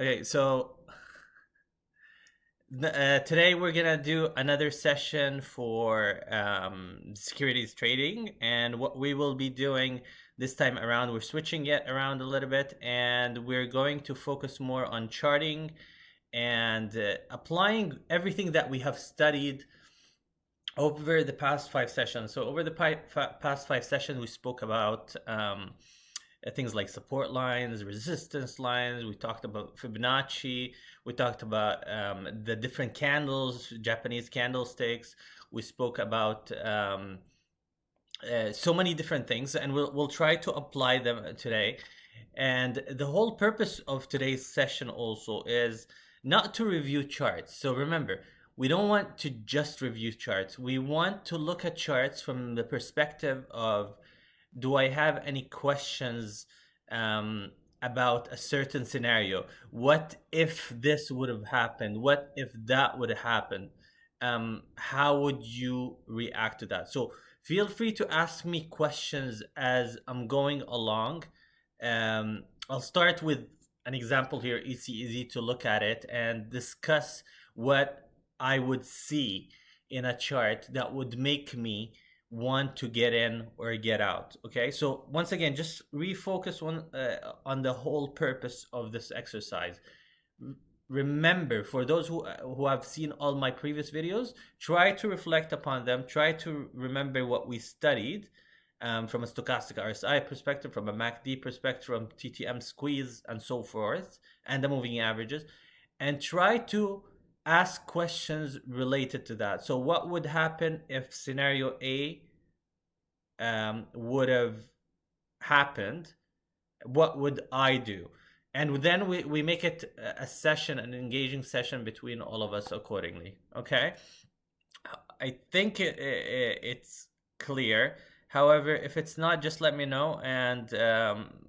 Okay, so today we're gonna do another session for securities trading, and what we will be doing this time around, we're switching it around a little bit, and we're going to focus more on charting and applying everything that we have studied over the past 5 sessions. So over the past 5 sessions, we spoke about things like support lines, resistance lines. We talked about Fibonacci. We talked about the different candles, Japanese candlesticks. We spoke about so many different things, and we'll try to apply them today. And the whole purpose of today's session also is not to review charts. So remember, we don't want to just review charts. We want to look at charts from the perspective of, do I have any questions about a certain scenario? What if this would have happened? What if that would have happened? How would you react to that? So feel free to ask me questions as I'm going along. I'll start with an example here, easy to look at it and discuss what I would see in a chart that would make me want to get in or get out. Okay, so once again, just refocus on the whole purpose of this exercise. Remember, for those who have seen all my previous videos, try to reflect upon them, try to remember what we studied from a stochastic RSI perspective, from a MACD perspective, from TTM squeeze and so forth, and the moving averages, and try to ask questions related to that. So what would happen if scenario A would have happened? What would I do? And then we make it a session, an engaging session between all of us accordingly. Okay, I think it's clear. However, if it's not, just let me know, and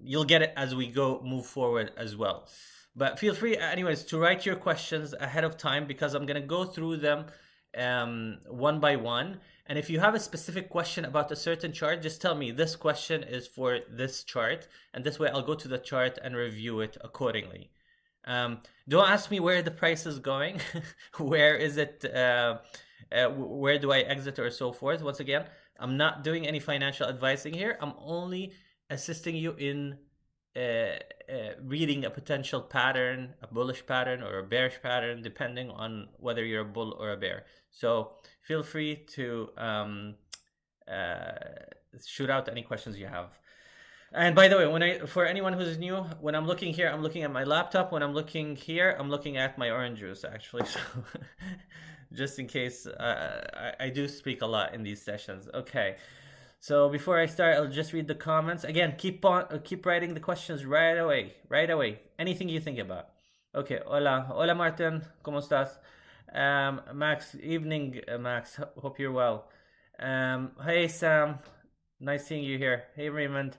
you'll get it as we move forward as well. But feel free, anyways, to write your questions ahead of time, because I'm going to go through them one by one. And if you have a specific question about a certain chart, just tell me this question is for this chart. And this way I'll go to the chart and review it accordingly. Don't ask me where the price is going. Where is it? Where do I exit or so forth? Once again, I'm not doing any financial advising here. I'm only assisting you in reading a potential pattern, a bullish pattern or a bearish pattern, depending on whether you're a bull or a bear. So feel free to shoot out any questions you have. And by the way, for anyone who's new, when I'm looking here, I'm looking at my laptop. When I'm looking here, I'm looking at my orange juice, actually. So just in case, I do speak a lot in these sessions. Okay. So before I start, I'll just read the comments. Again, keep writing the questions right away. Anything you think about. Okay, hola Martin, ¿cómo estás? Max, evening Max, hope you're well. Hey Sam, nice seeing you here. Hey Raymond,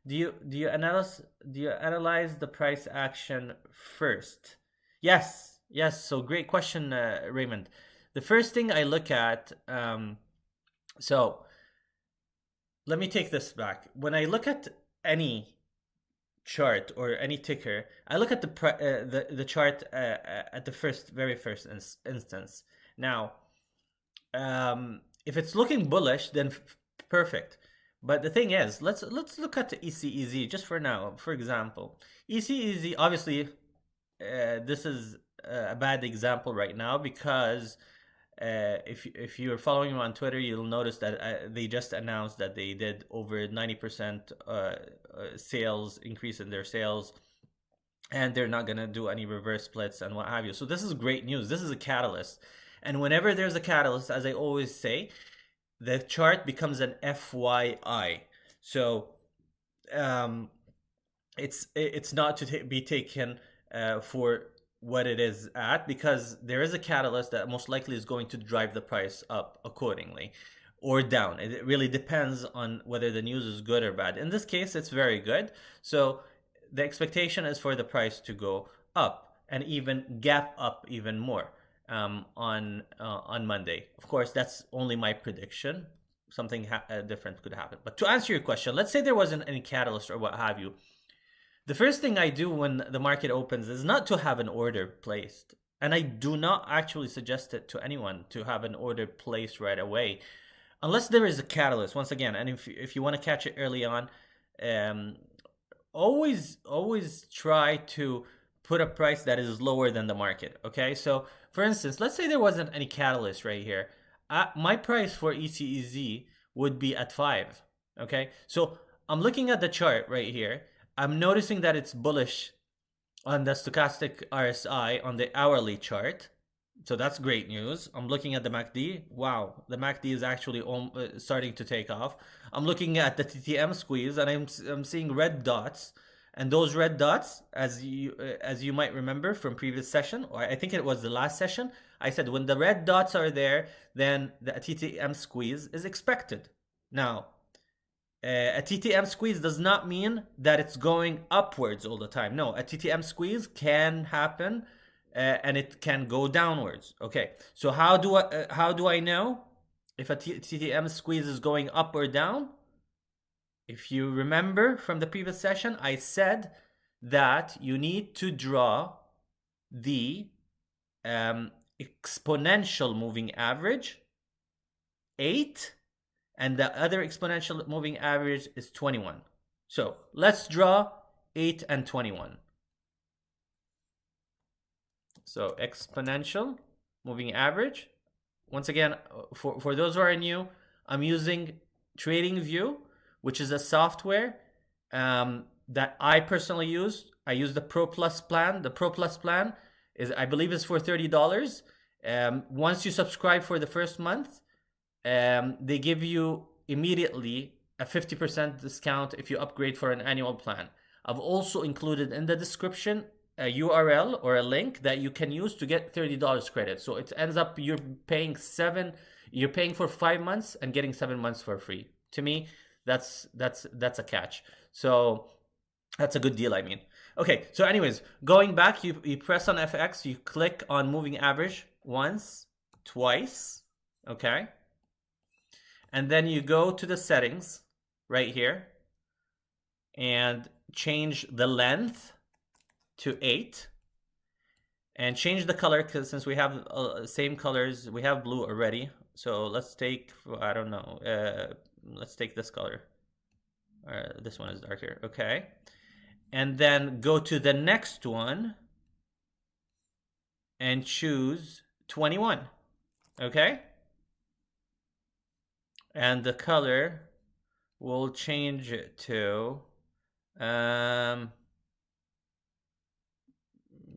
do you analyze the price action first? Yes. So great question, Raymond. The first thing I look at, so let me take this back. When I look at any chart or any ticker, I look at the chart at the very first instance. Now, if it's looking bullish, then perfect. But the thing is, let's look at the ECEZ just for now. For example, ECEZ, obviously, this is a bad example right now, because if you're following them on Twitter, you'll notice that they just announced that they did over 90% sales increase in their sales, and they're not gonna do any reverse splits and what have you. So this is great news. This is a catalyst, and whenever there's a catalyst, as I always say, the chart becomes an FYI. So it's not to be taken for what it is at, because there is a catalyst that most likely is going to drive the price up accordingly or down. It really depends on whether the news is good or bad. In this case, it's very good. So the expectation is for the price to go up and even gap up even more on Monday. Of course, that's only my prediction. Something different could happen. But to answer your question, let's say there wasn't any catalyst or what have you. The first thing I do when the market opens is not to have an order placed. And I do not actually suggest it to anyone to have an order placed right away, unless there is a catalyst. Once again, and if you want to catch it early on, um, always try to put a price that is lower than the market. Okay, so for instance, let's say there wasn't any catalyst right here. My price for ECEZ would be at 5. Okay, so I'm looking at the chart right here. I'm noticing that it's bullish on the stochastic RSI on the hourly chart. So that's great news. I'm looking at the MACD. Wow, the MACD is actually starting to take off. I'm looking at the TTM squeeze, and I'm seeing red dots. And those red dots, as you might remember from previous session, or I think it was the last session, I said when the red dots are there, then the TTM squeeze is expected. Now, a TTM squeeze does not mean that it's going upwards all the time. No, a TTM squeeze can happen and it can go downwards. Okay, so how do I know if a TTM squeeze is going up or down? If you remember from the previous session, I said that you need to draw the exponential moving average, 8, and the other exponential moving average is 21. So let's draw 8 and 21. So exponential moving average. Once again, for those who are new, I'm using TradingView, which is a software that I personally use. I use the Pro Plus plan. The Pro Plus plan is, I believe, is for $30. Once you subscribe for the first month, they give you immediately a 50% discount if you upgrade for an annual plan. I've also included in the description a URL or a link that you can use to get $30 credit. So it ends up you're paying for 5 months and getting 7 months for free. To me, that's a catch. So that's a good deal, I mean. Okay, so anyways, going back, you press on FX, you click on moving average once, twice, okay? And then you go to the settings right here and change the length to 8 and change the color, because since we have same colors, we have blue already. So let's take, I don't know, let's take this color. This one is darker, okay. And then go to the next one and choose 21, okay. And the color will change it to,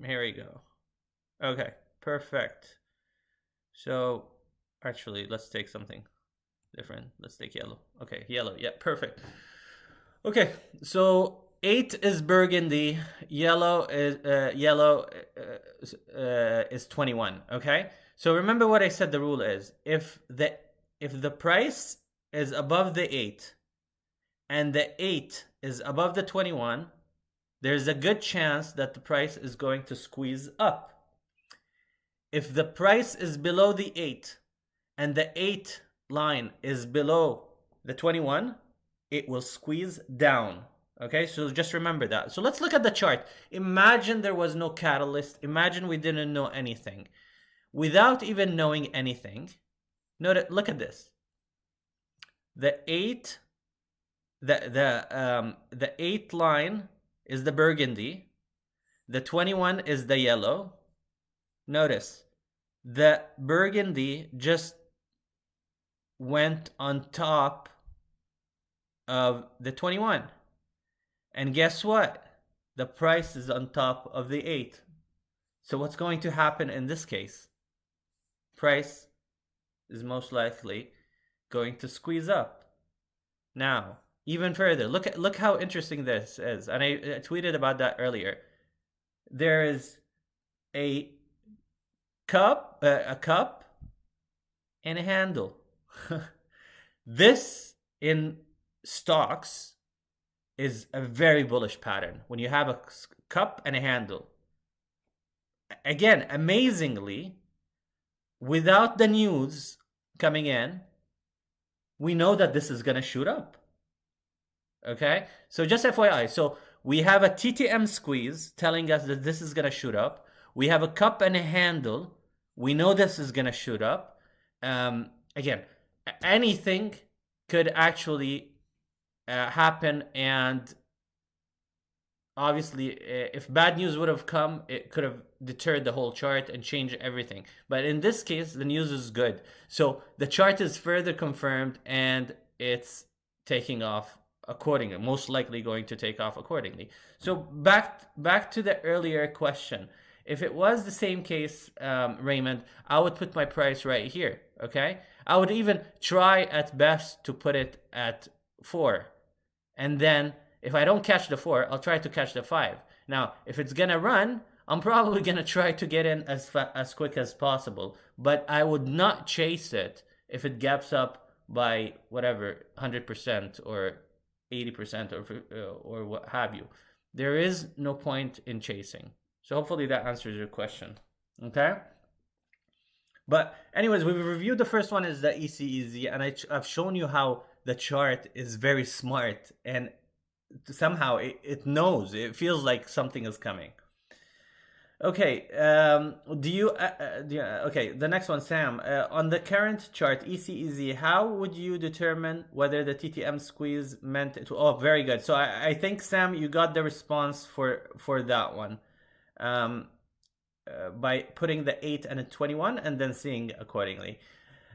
here we go. Okay, perfect. So actually, let's take something different. Let's take yellow. Okay, yellow. Yeah, perfect. Okay, so 8 is burgundy. Yellow is 21. Okay. So remember what I said. The rule is if the price is above the 8 and the 8 is above the 21, there's a good chance that the price is going to squeeze up. If the price is below the 8 and the 8 line is below the 21, it will squeeze down. Okay, so just remember that. So let's look at the chart. Imagine there was no catalyst. Imagine we didn't know anything. Without even knowing anything, look at this. The 8 line is the burgundy. The 21 is the yellow. Notice the burgundy just went on top of the 21. And guess what? The price is on top of the 8. So what's going to happen in this case? Price is most likely going to squeeze up. Now, even further, look how interesting this is. And I tweeted about that earlier. There is a cup and a handle. This in stocks is a very bullish pattern when you have a cup and a handle. Again, amazingly, without the news coming in, we know that this is going to shoot up. Okay? So just FYI. So we have a TTM squeeze telling us that this is going to shoot up. We have a cup and a handle. We know this is going to shoot up. Again, anything could actually happen, and obviously if bad news would have come, it could have deterred the whole chart and changed everything. But in this case, the news is good. So the chart is further confirmed, and it's taking off accordingly, most likely going to take off accordingly. So back to the earlier question. If it was the same case, Raymond, I would put my price right here, okay? I would even try at best to put it at 4. And then if I don't catch the 4, I'll try to catch the 5. Now, if it's going to run, I'm probably going to try to get in as quick as possible. But I would not chase it if it gaps up by whatever, 100% or 80% or what have you. There is no point in chasing. So hopefully that answers your question. Okay? But anyways, we've reviewed the first one is the ECEZ, and I've shown you how the chart is very smart, and somehow it knows. It feels like something is coming. Okay, okay, the next one, Sam. On the current chart, ECEZ, how would you determine whether the TTM squeeze meant it? Oh, very good. So I think, Sam, you got the response for that one. By putting the 8 and a 21 and then seeing accordingly.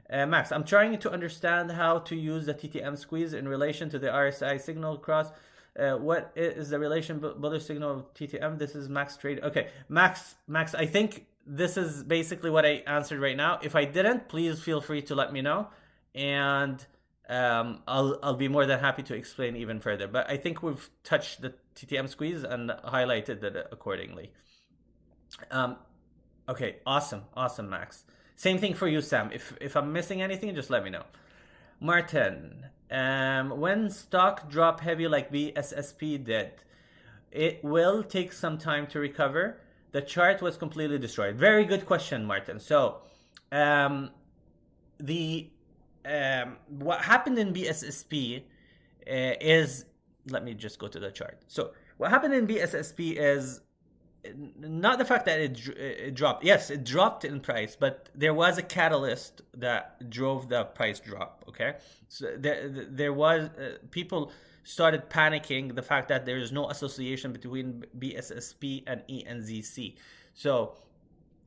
Max, I'm trying to understand how to use the TTM squeeze in relation to the RSI signal cross. What is the relation bullish signal of TTM? This is Max Trade. Okay, Max, I think this is basically what I answered right now. If I didn't, please feel free to let me know, and I'll be more than happy to explain even further. But I think we've touched the TTM squeeze and highlighted it accordingly. Okay, awesome, Max. Same thing for you, Sam. If I'm missing anything, just let me know. Martin, when stock drop heavy like BSSP did, it will take some time to recover. The chart was completely destroyed. Very good question, Martin. So, what happened in BSSP is, let me just go to the chart. So, what happened in BSSP is not the fact that it dropped. Yes, it dropped in price, but there was a catalyst that drove the price drop. Okay, so there was people started panicking the fact that there is no association between BSSP and ENZC, so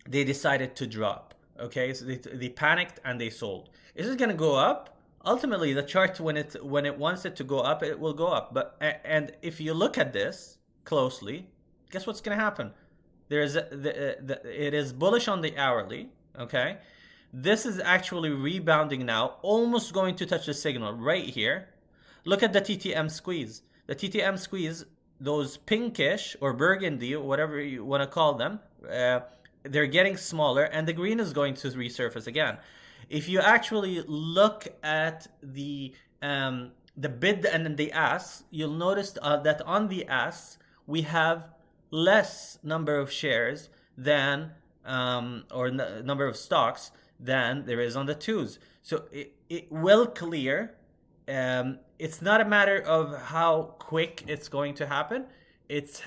they decided to drop. Okay, so they panicked and they sold. Is it going to go up? Ultimately, the chart, when it wants it to go up, it will go up. But and if you look at this closely, guess what's going to happen? It is bullish on the hourly, okay? This is actually rebounding now, almost going to touch the signal right here. Look at the TTM squeeze. The TTM squeeze, those pinkish or burgundy, or whatever you want to call them, they're getting smaller, and the green is going to resurface again. If you actually look at the bid and the ask, you'll notice that on the ask, we have less number of shares than number of stocks than there is on the twos. So it will clear. It's not a matter of how quick it's going to happen. It's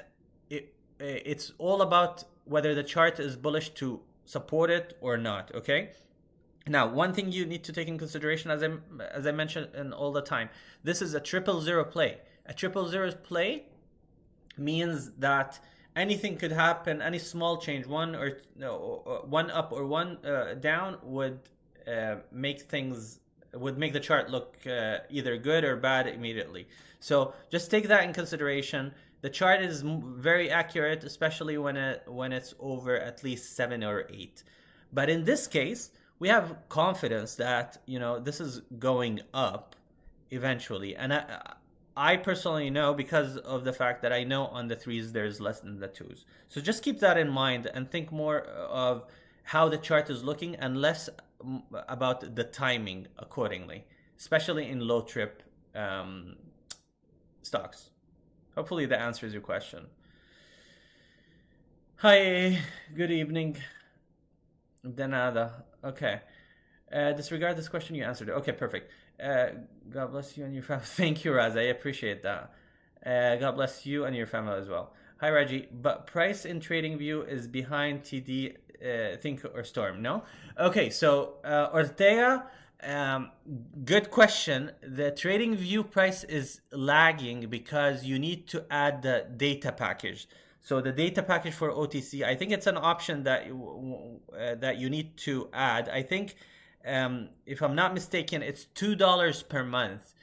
all about whether the chart is bullish to support it or not. Okay. Now, one thing you need to take in consideration, as I mentioned and all the time, this is a 000 play. A 000 play means that anything could happen. Any small change, one up or one down, would make the chart look either good or bad immediately. So just take that in consideration. The chart is very accurate, especially when it's over at least 7 or 8. But in this case, we have confidence that this is going up eventually, and I personally know, because of the fact that I know on the threes there's less than the twos. So just keep that in mind and think more of how the chart is looking and less about the timing accordingly, especially in low trip stocks. Hopefully that answers your question. Hi, good evening. De nada. Okay. Disregard this question, you answered it. Okay, perfect. God bless you and your family. Thank you, Raz. I appreciate that. God bless you and your family as well. Hi, Raji. But price in TradingView is behind TD Think or Storm, no? Okay, so Ortega, good question. The TradingView price is lagging because you need to add the data package. So the data package for OTC, I think it's an option that you need to add. I think, if I'm not mistaken, it's $2 per month.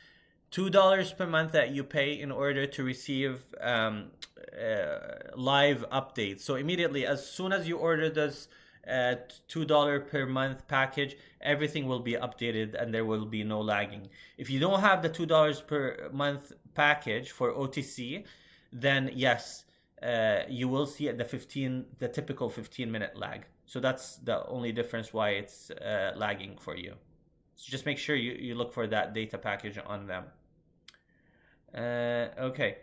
$2 per month that you pay in order to receive live updates. So immediately, as soon as you order this $2 per month package, everything will be updated and there will be no lagging. If you don't have the $2 per month package for OTC, then yes, you will see the typical 15-minute lag. So that's the only difference why it's lagging for you. So just make sure you look for that data package on them. Okay.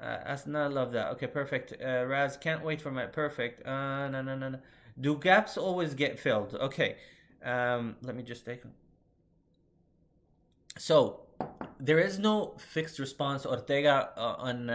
Asna, love that. Okay, perfect. Raz, can't wait for my perfect. No. Do gaps always get filled? Okay. Let me just take. So there is no fixed response, Ortega, on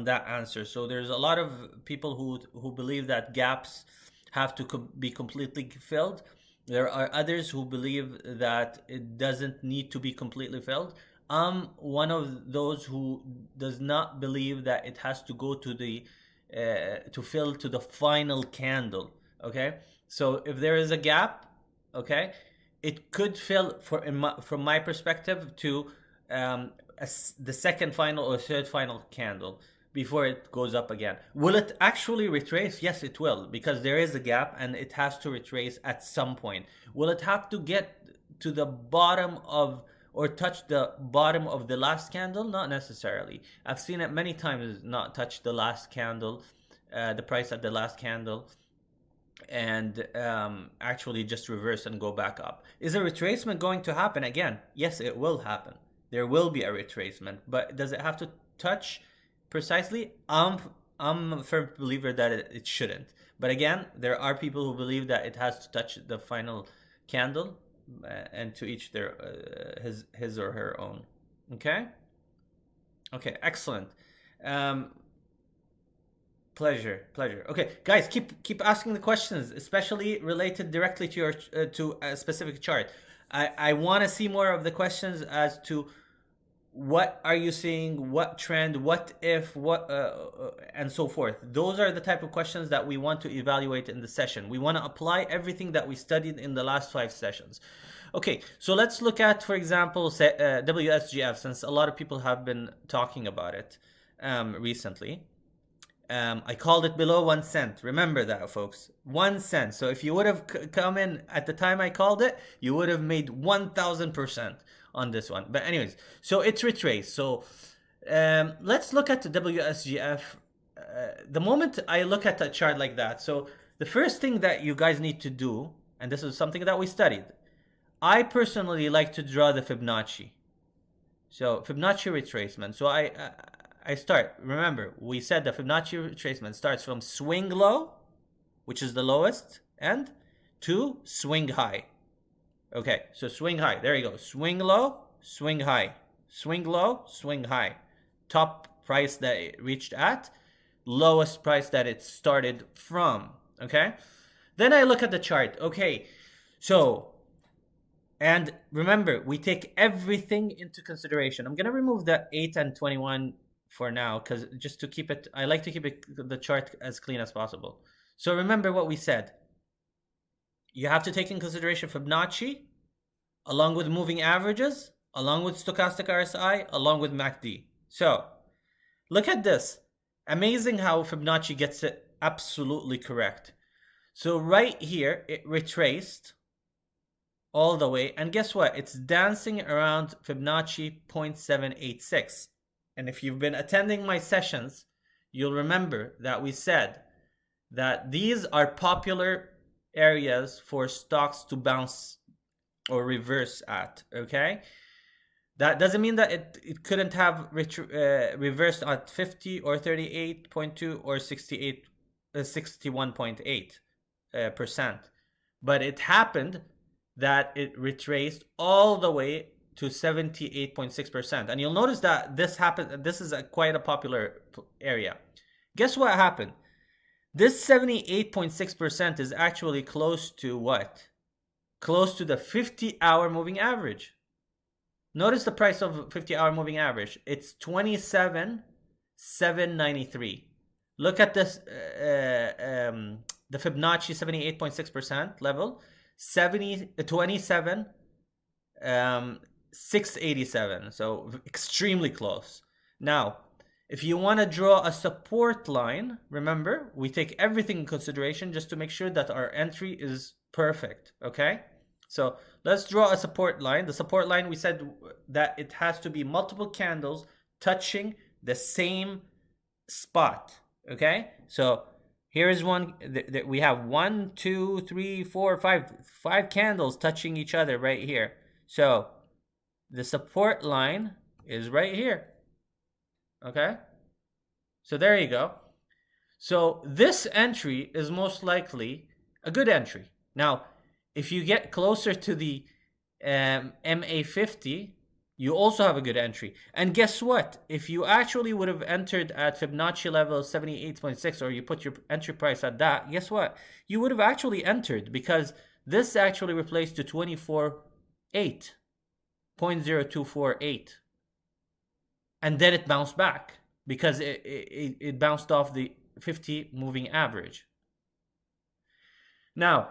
that answer. So there's a lot of people who believe that gaps have to be completely filled. There are others who believe that it doesn't need to be completely filled. I'm one of those who does not believe that it has to go to the to fill to the final candle. Okay, so if there is a gap, okay, it could fill from my perspective to the second final or third final candle before it goes up again. Will it actually retrace? Yes, it will, because there is a gap and it has to retrace at some point. Will it have to get to the bottom of or touch the bottom of the last candle? Not necessarily. I've seen it many times not touch the last candle, the price at the last candle, and actually just reverse and go back up. Is a retracement going to happen again? Yes, it will happen. There will be a retracement, but does it have to touch precisely? I'm a firm believer that it shouldn't. But again, there are people who believe that it has to touch the final candle, and to each their his or her own. Okay, excellent. Pleasure. Okay, guys, keep asking the questions, especially related directly to your to a specific chart. I want to see more of the questions as to what are you seeing, what trend, what if, what and so forth. Those are the type of questions that we want to evaluate in the session. We want to apply everything that we studied in the last 5 sessions. Okay, so let's look at, for example, WSGF, since a lot of people have been talking about it recently. I called it below 1 cent. Remember that, folks. 1 cent. So if you would have come in at the time I called it, you would have made 1,000% on this one. But anyways, so it's retraced. So let's look at the WSGF. The moment I look at a chart like that, so the first thing that you guys need to do, and this is something that we studied, I personally like to draw the Fibonacci. So Fibonacci retracement. So I start, remember, we said the Fibonacci retracement starts from swing low, which is the lowest end, to swing high. Okay, so swing high, there you go. Swing low, swing high. Swing low, swing high. Top price that it reached at, lowest price that it started from, okay? Then I look at the chart, okay, so, and remember, we take everything into consideration. I'm gonna remove the 8 and 21 for now, because just to keep it, I like to keep the chart as clean as possible. So remember what we said. You have to take in consideration Fibonacci, along with moving averages, along with stochastic RSI, along with MACD. So look at this. Amazing how Fibonacci gets it absolutely correct. So right here, it retraced all the way. And guess what? It's dancing around Fibonacci 0.786. And if you've been attending my sessions, you'll remember that we said that these are popular areas for stocks to bounce or reverse at, okay? That doesn't mean that it couldn't have reversed at 50 or 38.2 or 61.8%. But it happened that it retraced all the way to 78.6%. And you'll notice that this happened. This is quite a popular area. Guess what happened? This 78.6% is actually close to what? Close to the 50-hour moving average. Notice the price of 50-hour moving average. It's 27,793. Look at this, the Fibonacci 78.6% level, 27,687. So extremely close. Now, if you want to draw a support line, remember, we take everything in consideration just to make sure that our entry is perfect, okay? So let's draw a support line. The support line, we said that it has to be multiple candles touching the same spot, okay? So here is one. We have 1, 2, 3, 4, 5 candles touching each other right here. So the support line is right here, okay? So there you go. So this entry is most likely a good entry. Now, if you get closer to the MA50, you also have a good entry. And guess what? If you actually would have entered at Fibonacci level 78.6, or you put your entry price at that, guess what? You would have actually entered, because this actually replaced to 24.8, 0.0248. And then it bounced back because it bounced off the 50 moving average. Now,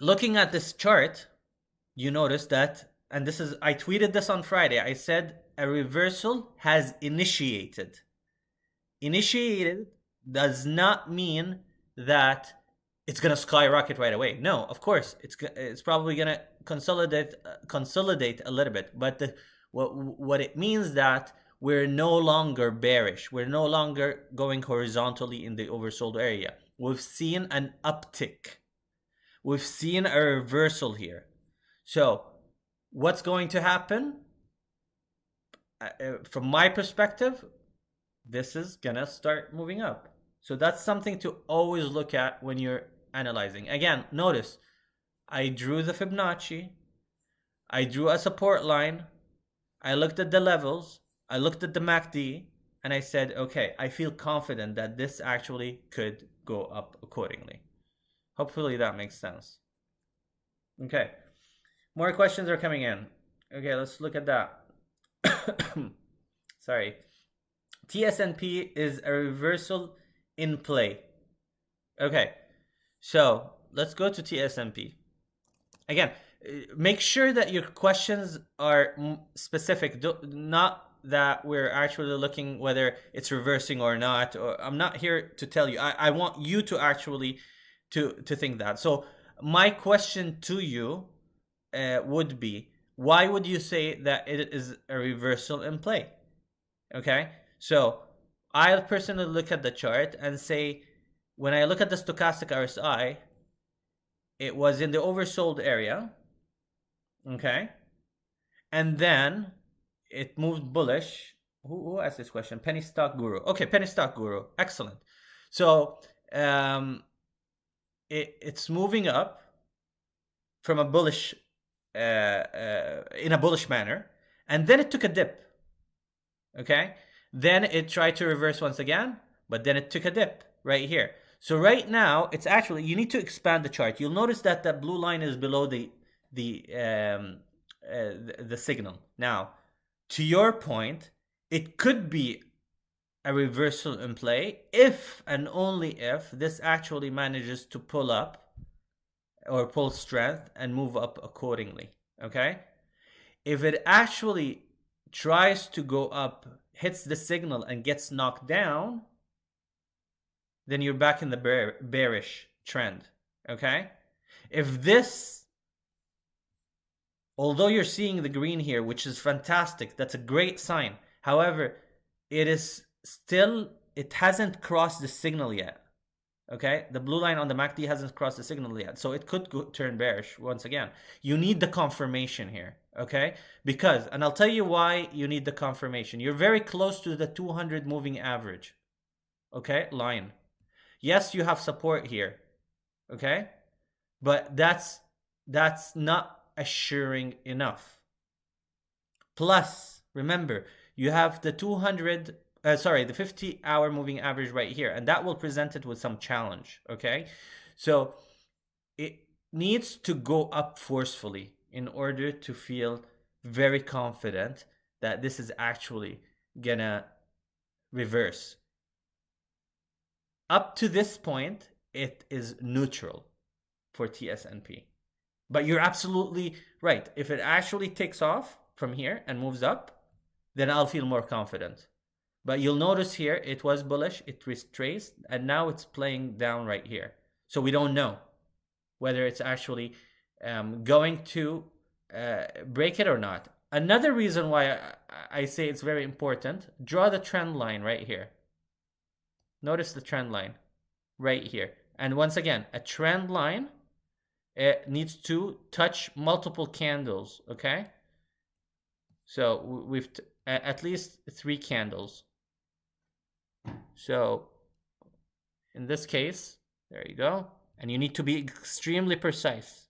looking at this chart, you notice that, and this is, I tweeted this on Friday, I said a reversal has initiated. Initiated does not mean that it's going to skyrocket right away. No, of course, it's probably going to consolidate a little bit. But what it means that we're no longer bearish. We're no longer going horizontally in the oversold area. We've seen an uptick. We've seen a reversal here. So what's going to happen? From my perspective, this is gonna start moving up. So that's something to always look at when you're analyzing. Again, notice I drew the Fibonacci, I drew a support line, I looked at the levels, I looked at the MACD, and I said, okay, I feel confident that this actually could go up accordingly. Hopefully that makes sense. Okay, more questions are coming in. Okay, let's look at that. Sorry. TSNP is a reversal in play. Okay, so let's go to TSNP. Again, make sure that your questions are specific, not that we're actually looking whether it's reversing or not. Or I'm not here to tell you. I want you to actually to think that. So my question to you would be, why would you say that it is a reversal in play? Okay, so I'll personally look at the chart and say, when I look at the stochastic RSI, it was in the oversold area, okay, and then it moved bullish. Who asked this question? Penny Stock Guru. Okay, Penny Stock Guru. Excellent. So it's moving up from a bullish in a bullish manner, and then it took a dip. Okay, then it tried to reverse once again, but then it took a dip right here. So right now, it's actually, you need to expand the chart. You'll notice that the blue line is below the signal. Now, to your point, it could be a reversal in play if and only if this actually manages to pull up or pull strength and move up accordingly. Okay, if it actually tries to go up, hits the signal and gets knocked down, then you're back in the bearish trend. Okay, if this, although you're seeing the green here, which is fantastic, that's a great sign. However, it is still, it hasn't crossed the signal yet. Okay, the blue line on the MACD hasn't crossed the signal yet, so it could turn bearish once again. You need the confirmation here, okay? Because, and I'll tell you why you need the confirmation. You're very close to the 200 moving average, okay, line. Yes, you have support here, okay? But that's not assuring enough. Plus, remember, you have the 50-hour moving average right here, and that will present it with some challenge, okay? So it needs to go up forcefully in order to feel very confident that this is actually gonna reverse. Up to this point, it is neutral for TSNP. But you're absolutely right. If it actually takes off from here and moves up, then I'll feel more confident. But you'll notice here, it was bullish, it retraced, and now it's playing down right here. So we don't know whether it's actually going to break it or not. Another reason why I say it's very important, draw the trend line right here. Notice the trend line right here. And once again, a trend line, it needs to touch multiple candles, okay? So we've at least 3 candles. So in this case, there you go. And you need to be extremely precise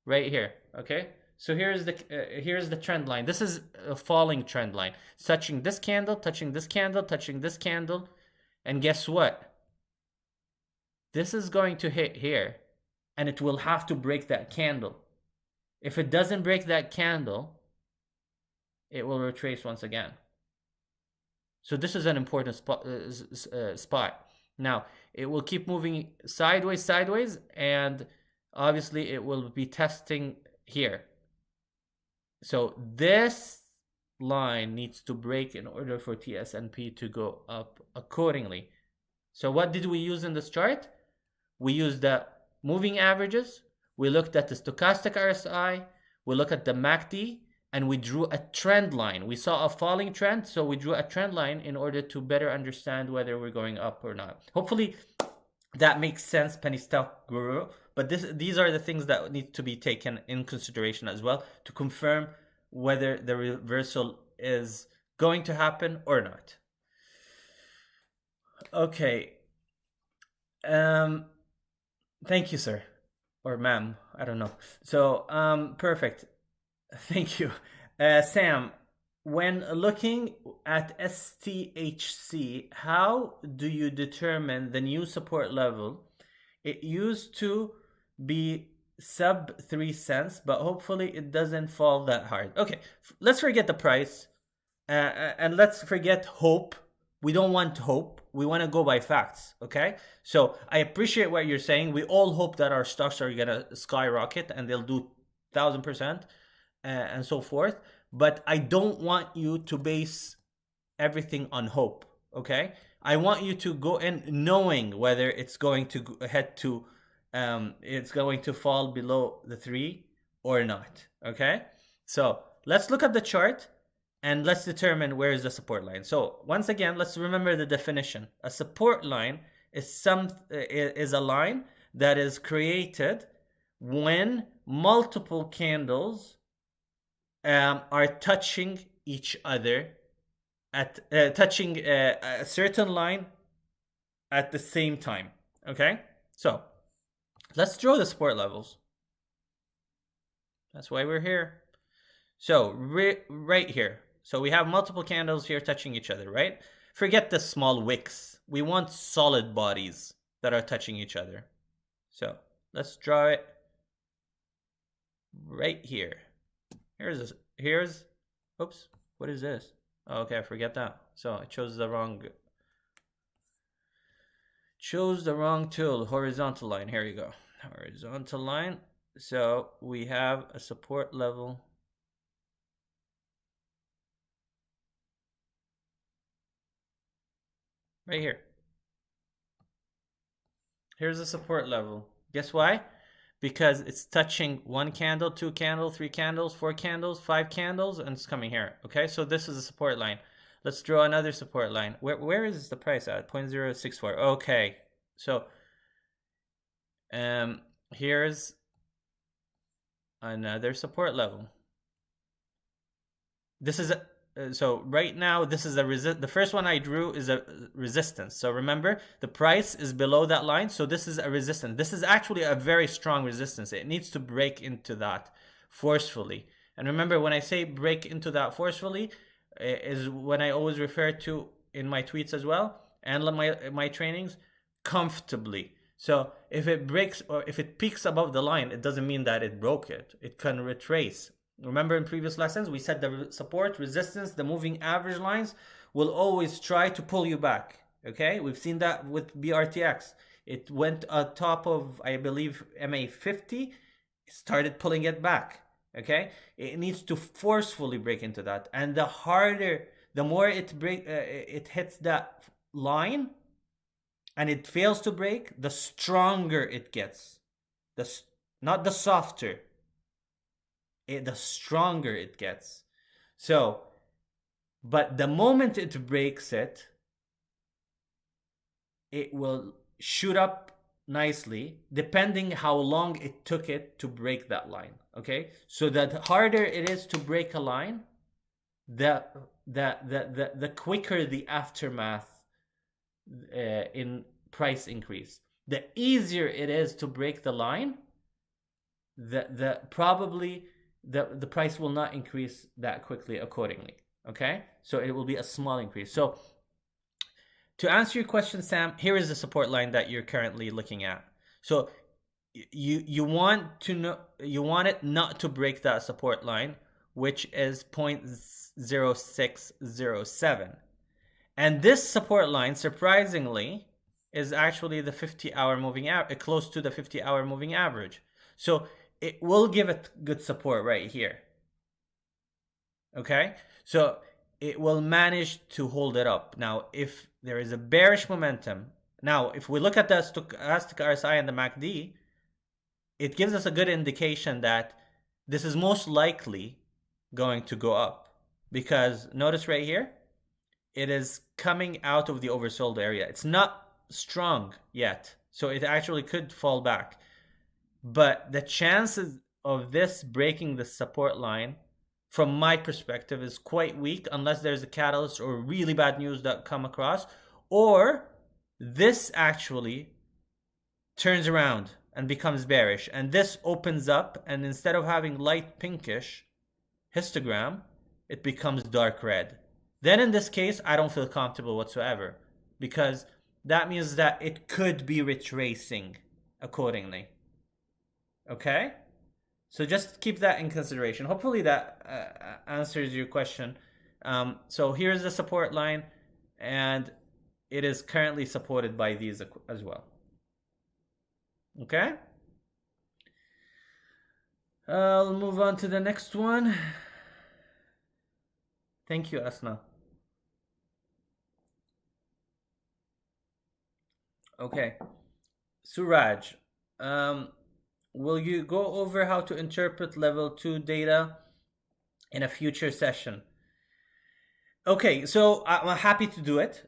right here, okay? So here's the trend line. This is a falling trend line. It's touching this candle, touching this candle, touching this candle. And guess what? This is going to hit here, and it will have to break that candle. If it doesn't break that candle, it will retrace once again. So this is an important spot. Now, it will keep moving sideways, and obviously it will be testing here. So this line needs to break in order for TSNP to go up accordingly. So what did we use in this chart? We used the moving averages, we looked at the stochastic RSI, we looked at the MACD, and we drew a trend line. We saw a falling trend, so we drew a trend line in order to better understand whether we're going up or not. Hopefully that makes sense, penny stock guru. But these are the things that need to be taken in consideration as well to confirm whether the reversal is going to happen or not. Okay. Thank you, sir. Or ma'am. I don't know. So, perfect. Thank you. Sam, when looking at STHC, how do you determine the new support level? It used to be sub 3 cents, but hopefully it doesn't fall that hard. Okay, let's forget the price and let's forget hope. We don't want hope. We want to go by facts, okay? So I appreciate what you're saying. We all hope that our stocks are going to skyrocket and they'll do 1,000% and so forth. But I don't want you to base everything on hope, okay? I want you to go in knowing whether it's going to head to, it's going to fall below the 3 or not, okay? So let's look at the chart and let's determine where is the support line. So once again, let's remember the definition. A support line is a line that is created when multiple candles are touching each other at touching a certain line at the same time. Okay, so let's draw the support levels. That's why we're here. So right here, so we have multiple candles here touching each other, right? Forget the small wicks. We want solid bodies that are touching each other. So let's draw it right here. Here's oops, what is this? Oh, okay, I forget that. So I chose the wrong tool. Horizontal line. Here you go. Horizontal line. So we have a support level right here. Here's the support level. Guess why? Because it's touching 1 candle, 2 candles, 3 candles, 4 candles, 5 candles, and it's coming here. Okay, so this is a support line. Let's draw another support line. Where is the price at? 0.064. Okay, so here's another support level. This is so right now this is the first one I drew is a resistance. So remember, the price is below that line, so this is a resistance. This is actually a very strong resistance. It needs to break into that forcefully And remember, when I say break into that forcefully, is when I always refer to in my tweets as well and my trainings, comfortably. So if it breaks or if it peaks above the line, it doesn't mean that it broke it. It can retrace. Remember in previous lessons, we said the support, resistance, the moving average lines will always try to pull you back. Okay, we've seen that with BRTX. It went on top of, I believe, MA 50, started pulling it back. Okay, it needs to forcefully break into that, and the harder, the more it hits that line, and it fails to break, the stronger it gets. Not the softer. The stronger it gets. So, but the moment it breaks it, it will shoot up nicely, depending how long it took it to break that line. Okay, so the harder it is to break a line, the quicker the aftermath in price increase. The easier it is to break the line, the probably the price will not increase that quickly accordingly. Okay, so it will be a small increase. So to answer your question, Sam, here is the support line that you're currently looking at. So you want it not to break that support line, which is 0.0607. And this support line, surprisingly, is actually the 50-hour moving average, close to the 50-hour moving average. So it will give it good support right here. Okay, so it will manage to hold it up. Now, if there is a bearish momentum, now if we look at the stochastic RSI and the MACD, it gives us a good indication that this is most likely going to go up, because notice right here, it is coming out of the oversold area. It's not strong yet, so it actually could fall back. But the chances of this breaking the support line, from my perspective, is quite weak, unless there's a catalyst or really bad news that come across, or this actually turns around and becomes bearish, and this opens up, and instead of having light pinkish histogram, it becomes dark red. Then in this case, I don't feel comfortable whatsoever, because that means that it could be retracing accordingly. Okay, so just keep that in consideration. Hopefully that answers your question. So here's the support line, and it is currently supported by these as well. Okay, I'll move on to the next one. Thank you, Asna. Okay, Suraj, will you go over how to interpret level 2 data in a future session? Okay, so I'm happy to do it.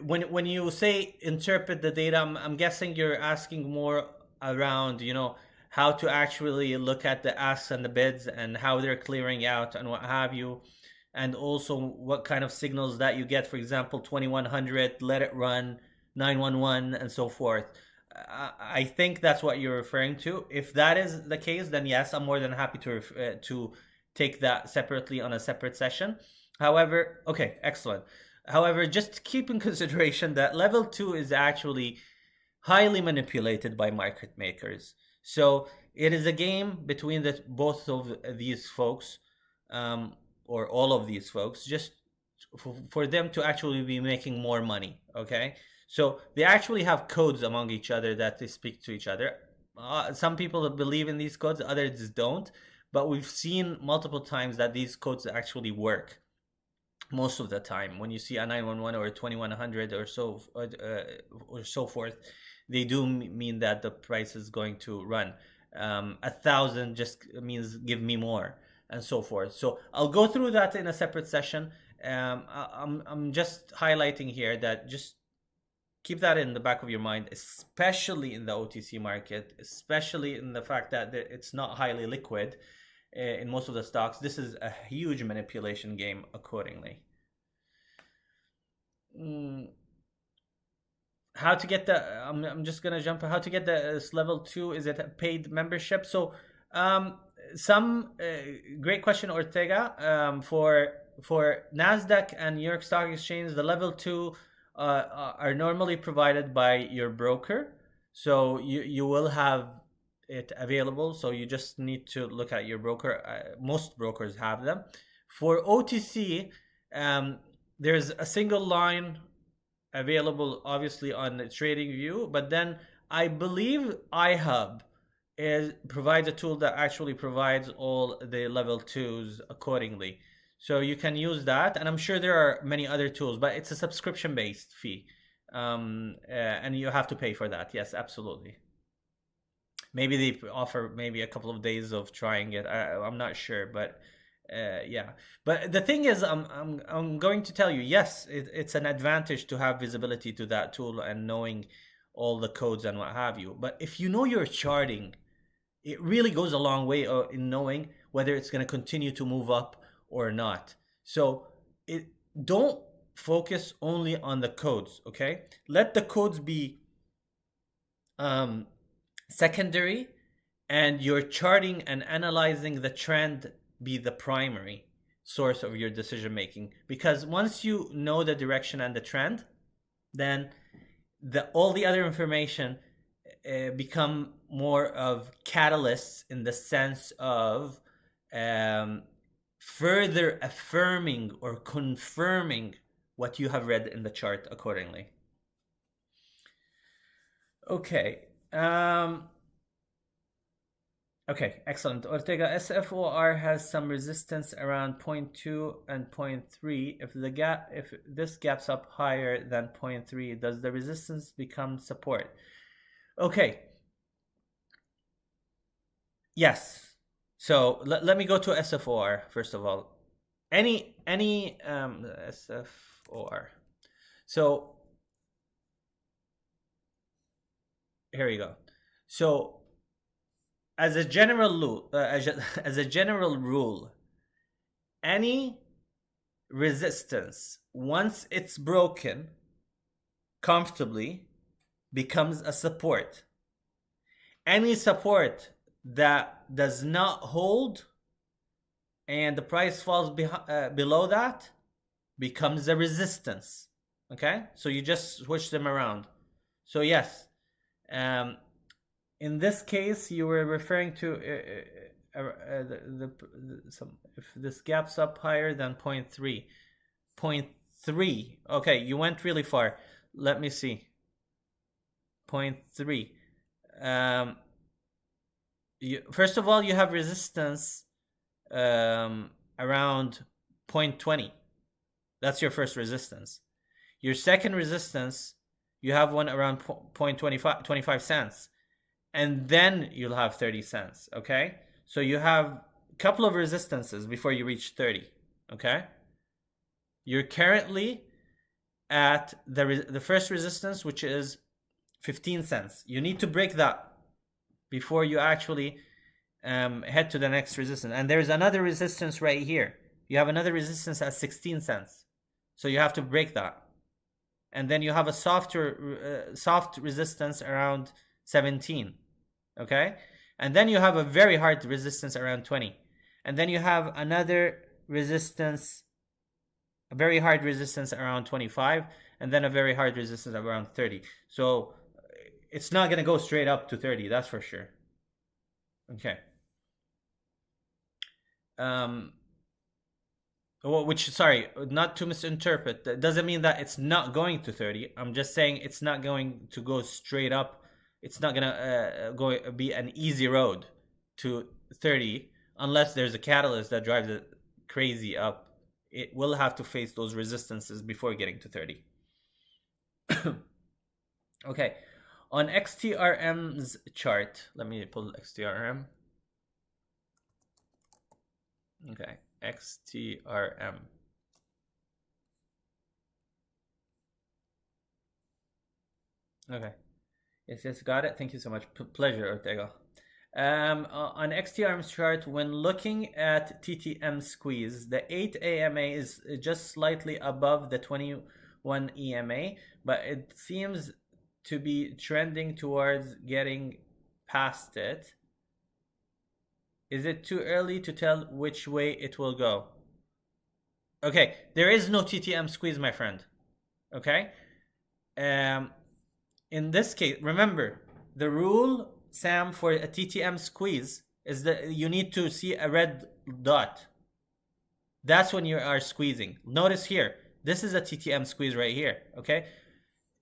When you say interpret the data, I'm guessing you're asking more around, how to actually look at the asks and the bids and how they're clearing out and what have you, and also what kind of signals that you get. For example, 2100, let it run, 911, and so forth. I think that's what you're referring to. If that is the case, then yes, I'm more than happy to take that separately on a separate session. However, okay, excellent. However, just keep in consideration that level 2 is actually highly manipulated by market makers. So it is a game between both of these folks, or all of these folks, just for them to actually be making more money. Okay, so they actually have codes among each other that they speak to each other. Some people believe in these codes, others don't. But we've seen multiple times that these codes actually work. Most of the time, when you see a 911 or a 2100 or so forth, they do mean that the price is going to run. 1,000 just means give me more, and so forth. So I'll go through that in a separate session. I'm just highlighting here that just keep that in the back of your mind, especially in the OTC market, especially in the fact that it's not highly liquid in most of the stocks. This is a huge manipulation game accordingly. How to get the I'm just gonna jump. How to get the level 2? Is it a paid membership? So some great question, Ortega. For Nasdaq and New York Stock Exchange, the level 2 are normally provided by your broker, so you will have it available. So you just need to look at your broker. Most brokers have them. For OTC, there's a single line available, obviously, on TradingView, but then I believe iHub provides a tool that actually provides all the level 2s accordingly. So you can use that, and I'm sure there are many other tools, but it's a subscription-based fee, and you have to pay for that. Yes, absolutely. Maybe they offer maybe a couple of days of trying it. I'm not sure, but yeah. But the thing is, I'm going to tell you, yes, it's an advantage to have visibility to that tool and knowing all the codes and what have you. But if you know your charting, it really goes a long way in knowing whether it's going to continue to move up or not. So don't focus only on the codes, okay? Let the codes be secondary, and your charting and analyzing the trend be the primary source of your decision making. Because once you know the direction and the trend, then all the other information become more of catalysts in the sense of further affirming or confirming what you have read in the chart accordingly. Okay. Okay, excellent. Ortega, SFOR has some resistance around 0.2 and 0.3. If this gaps up higher than 0.3, does the resistance become support? Okay. Yes. So let me go to SFOR first of all. Any SFOR. So here we go. So as a general rule, any resistance, once it's broken comfortably, becomes a support. Any support that does not hold and the price falls below that becomes a resistance. Okay, so you just switch them around. So yes, in this case, you were referring to if this gaps up higher than 0.3. 0.3. Okay, you went really far. Let me see. 0.3. First of all, you have resistance around 0.20. That's your first resistance. Your second resistance, you have one around 0.25 cents. And then you'll have 30 cents, okay? So you have a couple of resistances before you reach 30, okay? You're currently at the first resistance, which is 15 cents. You need to break that before you actually head to the next resistance. And there's another resistance right here. You have another resistance at 16 cents. So you have to break that. And then you have a soft resistance around 17. Okay, and then you have a very hard resistance around 20, and then you have another resistance, a very hard resistance around 25, and then a very hard resistance around 30. So it's not going to go straight up to 30, that's for sure. Okay. Sorry, not to misinterpret, that doesn't mean that it's not going to 30. I'm just saying it's not going to go straight up. It's not gonna be an easy road to 30 unless there's a catalyst that drives it crazy up. It will have to face those resistances before getting to 30. Okay, on XTRM's chart, let me pull XTRM. Okay, XTRM. Okay. Yes, got it. Thank you so much. Pleasure, Ortega. On XTRM's chart, when looking at TTM squeeze, the 8 AMA is just slightly above the 21 EMA, but it seems to be trending towards getting past it. Is it too early to tell which way it will go? Okay, there is no TTM squeeze, my friend. Okay? In this case, remember, the rule, Sam, for a TTM squeeze is that you need to see a red dot. That's when you are squeezing. Notice here, this is a TTM squeeze right here, okay?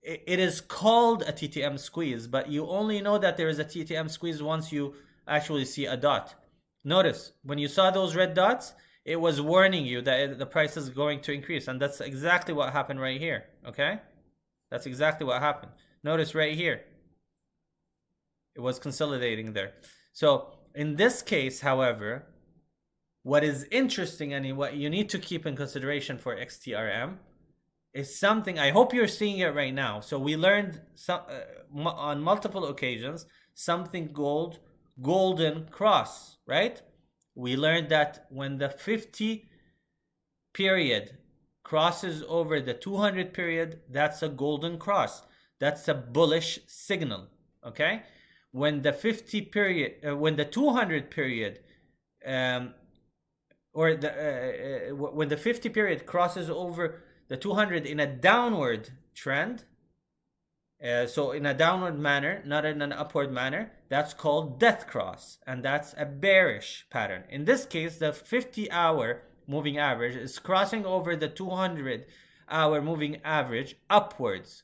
It is called a TTM squeeze, but you only know that there is a TTM squeeze once you actually see a dot. Notice, when you saw those red dots, it was warning you that the price is going to increase, and that's exactly what happened right here, okay? That's exactly what happened. Notice right here, it was consolidating there. So in this case, however, what is interesting and what you need to keep in consideration for XTRM is something, I hope you're seeing it right now. So we learned on multiple occasions something called golden cross, right? We learned that when the 50 period crosses over the 200 period, that's a golden cross. That's a bullish signal, okay? When the 50 period, when the 200 period, when the 50 period crosses over the 200 in a downward trend, so in a downward manner, not in an upward manner, that's called death cross, and that's a bearish pattern. In this case, the 50-hour moving average is crossing over the 200-hour moving average upwards.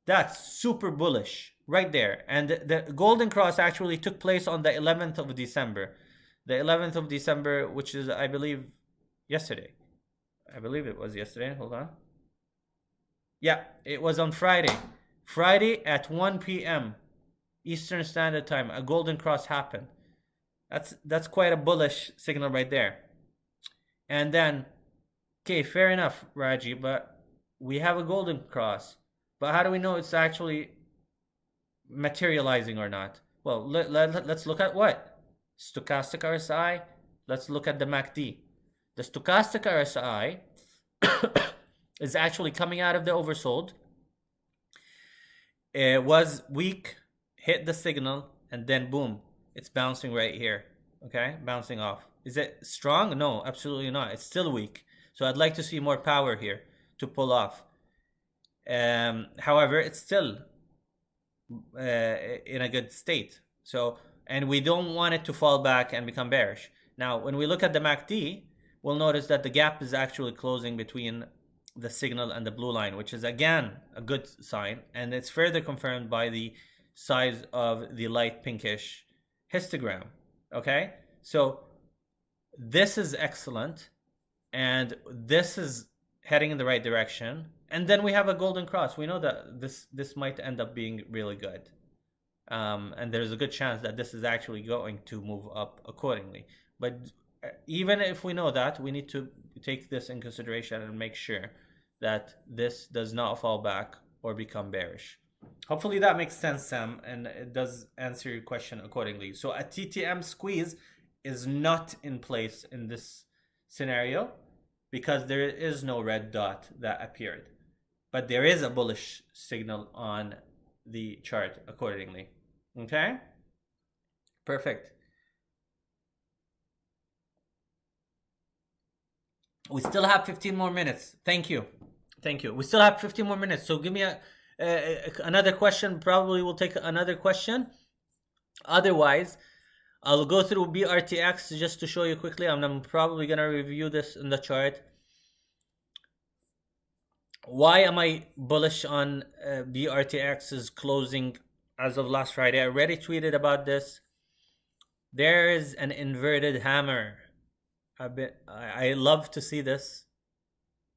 That's super bullish right there. And the golden cross actually took place on the 11th of December. The 11th of December, which is, I believe, yesterday. I believe it was yesterday. Hold on. Yeah, it was on Friday. Friday at 1 p.m. Eastern Standard Time, a golden cross happened. That's quite a bullish signal right there. And then, okay, fair enough, Raji, but we have a golden cross. But how do we know it's actually materializing or not? Well, let's look at what? Stochastic RSI. Let's look at the MACD. The stochastic RSI is actually coming out of the oversold. It was weak, hit the signal, and then boom, it's bouncing right here. Okay, bouncing off. Is it strong? No, absolutely not. It's still weak. So I'd like to see more power here to pull off. However, it's still in a good state. So, and we don't want it to fall back and become bearish. Now, when we look at the MACD, we'll notice that the gap is actually closing between the signal and the blue line, which is again a good sign, and it's further confirmed by the size of the light pinkish histogram. Okay, so this is excellent, and this is heading in the right direction. And then we have a golden cross. We know that this might end up being really good, and there's a good chance that this is actually going to move up accordingly. But even if we know that, we need to take this in consideration and make sure that this does not fall back or become bearish. Hopefully that makes sense, Sam, and it does answer your question accordingly. So a TTM squeeze is not in place in this scenario because there is no red dot that appeared. But there is a bullish signal on the chart accordingly. Okay? Perfect. We still have 15 more minutes. Thank you. Thank you. We still have 15 more minutes. So give me another question. Probably we'll take another question. Otherwise, I'll go through BRTX just to show you quickly. I'm probably going to review this in the chart. Why am I bullish on BRTX's closing as of last Friday? I already tweeted about this. There is an inverted hammer. I love to see this.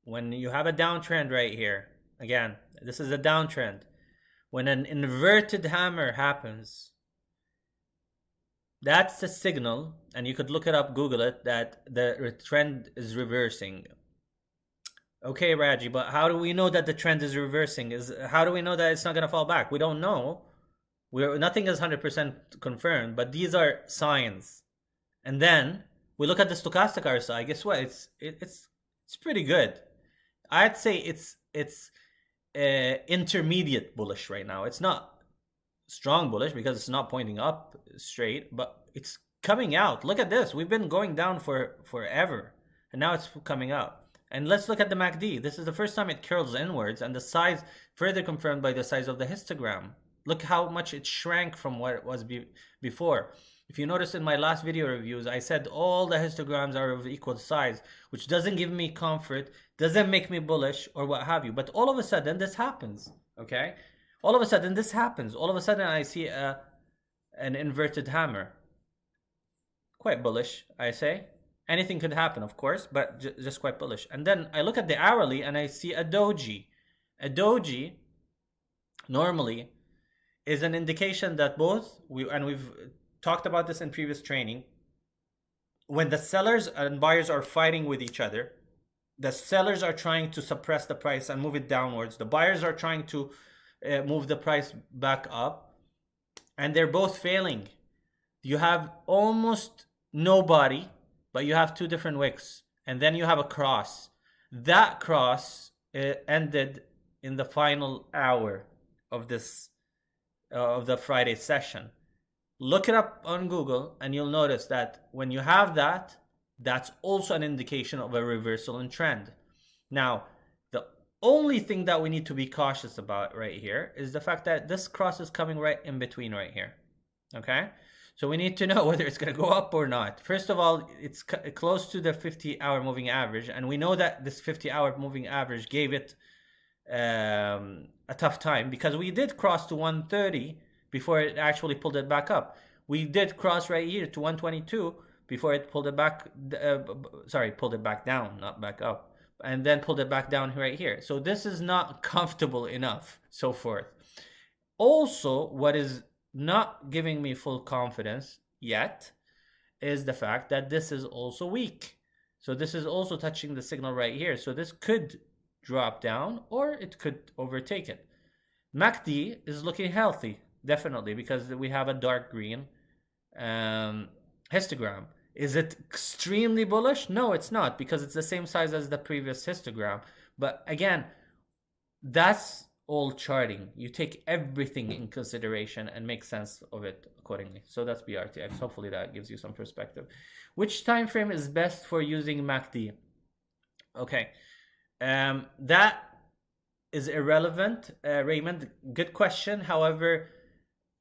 When you have a downtrend right here, again, this is a downtrend. When an inverted hammer happens, that's a signal, and you could look it up, Google it, that the trend is reversing. Okay, Raji, but how do we know that the trend is reversing? How do we know that it's not going to fall back? We don't know. Nothing is 100% confirmed, but these are signs. And then we look at the stochastic RSI. Guess what? It's pretty good. I'd say it's intermediate bullish right now. It's not strong bullish because it's not pointing up straight, but it's coming out. Look at this. We've been going down for forever, and now it's coming up. And let's look at the MACD. This is the first time it curls inwards, and the size further confirmed by the size of the histogram. Look how much it shrank from what it was before. If you notice in my last video reviews, I said all the histograms are of equal size, which doesn't give me comfort, doesn't make me bullish or what have you. But all of a sudden this happens, okay? All of a sudden this happens. All of a sudden I see an inverted hammer. Quite bullish, I say. Anything could happen, of course, but just quite bullish. And then I look at the hourly and I see a doji. A doji normally is an indication that we've talked about this in previous training. When the sellers and buyers are fighting with each other, the sellers are trying to suppress the price and move it downwards. The buyers are trying to move the price back up, and they're both failing. You have almost nobody, but you have two different wicks, and then you have a cross. That cross ended in the final hour of this of the Friday session. Look it up on Google and you'll notice that when you have that, that's also an indication of a reversal in trend. Now, the only thing that we need to be cautious about right here is the fact that this cross is coming right in between right here. Okay? So we need to know whether it's going to go up or not. First of all, it's close to the 50-hour moving average, and we know that this 50-hour moving average gave it a tough time because we did cross to 130 before it actually pulled it back up. We did cross right here to 122 before it pulled it back, pulled it back down, not back up, and then pulled it back down right here. So this is not comfortable enough, so forth. Also, what is not giving me full confidence yet is the fact that this is also weak. So this is also touching the signal right here. So this could drop down or it could overtake it. MACD is looking healthy, definitely, because we have a dark green histogram. Is it extremely bullish? No, it's not, because it's the same size as the previous histogram. But again, that's all charting. You take everything in consideration and make sense of it accordingly. So that's BRTX. Hopefully that gives you some perspective. Which time frame is best for using MACD? Okay, that is irrelevant, Raymond. Good question. However,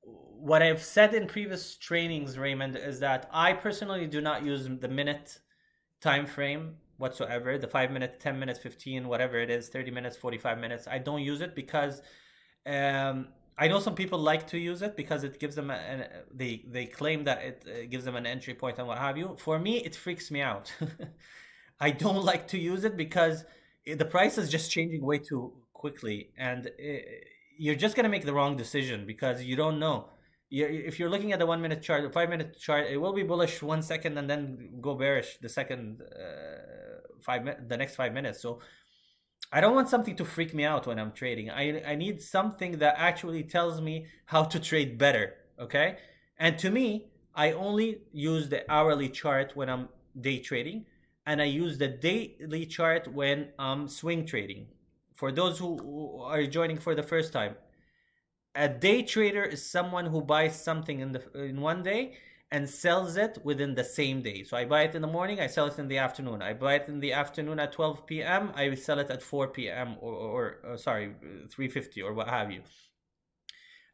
what I've said in previous trainings, Raymond, is that I personally do not use the minute time frame whatsoever. The 5 minutes, 10 minutes, 15, whatever it is, 30 minutes, 45 minutes. I don't use it because I know some people like to use it because it gives them they claim that it gives them an entry point and what have you. For me, it freaks me out. I don't like to use it because the price is just changing way too quickly, and you're just gonna make the wrong decision because you don't know. If you're looking at the 1 minute chart, the 5 minute chart, it will be bullish 1 second and then go bearish the next 5 minutes. So I don't want something to freak me out when I'm trading. I need something that actually tells me how to trade better. Okay, and to me, I only use the hourly chart when I'm day trading, and I use the daily chart when I'm swing trading. For those who are joining for the first time, a day trader is someone who buys something in one day and sells it within the same day. So I buy it in the morning, I sell it in the afternoon. I buy it in the afternoon at 12 p.m. I sell it at 4 p.m. or 3:50 or what have you.